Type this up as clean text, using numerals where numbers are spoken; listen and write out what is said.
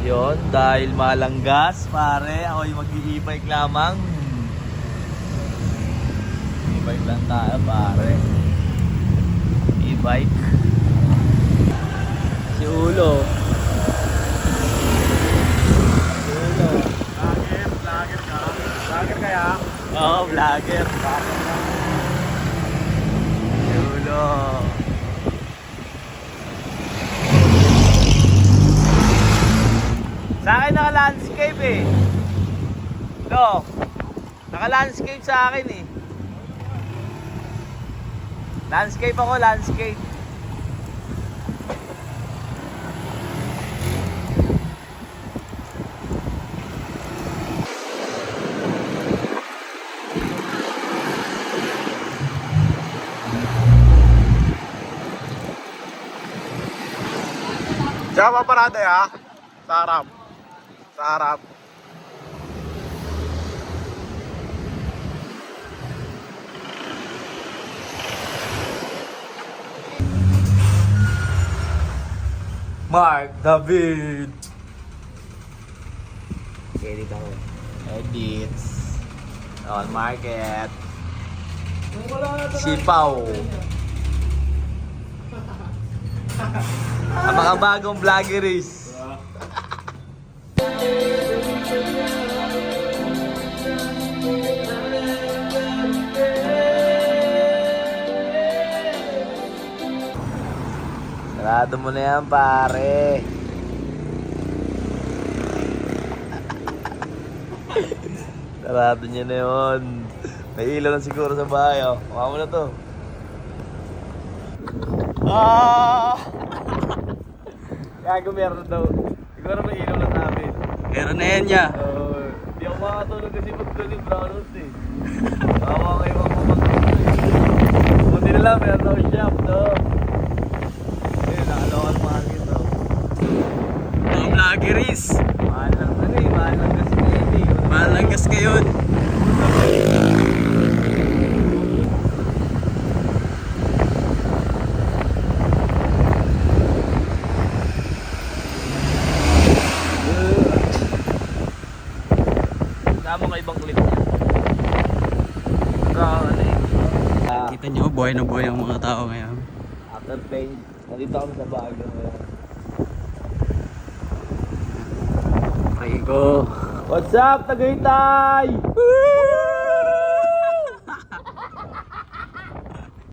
Yon, dahil malanggas, pare, ako'y mag-i-e-bike lamang. E-bike lang tayo, pare. E-bike. Si Ulo. Si Ulo. Vlogger ka? Vlogger kaya? Oo, vlogger. Si Ulo. Sa akin naka-landscape eh. No. Naka-landscape sa akin eh. Landscape ako, landscape. Tsaka paparada ya? Sa harap. Sa harap. Mark David. Edit ako. Edits. On market. Sipaw. Ang mga bagong vloggeries. Sarado mo na yan, pare. Sarado niya na yun. May ilaw lang siguro sa bahay, oh. Mukha mo na to. Ah! Gago, meron daw. Siguro may ilaw lang namin. Meron na yan niya. Di ako makatulog kasi pagdating brownout eh. Kawawa kayo magpapagod. Buti na lang, meron daw shop, no? Eh, nakalokan mahal ito. Mga vloggeries. Mahal lang, ano eh, mahal lang kasi ngayon eh. Mahal lang gas ngayon. Tama ka ibang clip niya. Ano eh. Kita nyo, buhay na buhay ang mga tao ngayon. After playing, nandito kami sa Baguio ngayon. Rico. What's up, Tagaytay? Woo!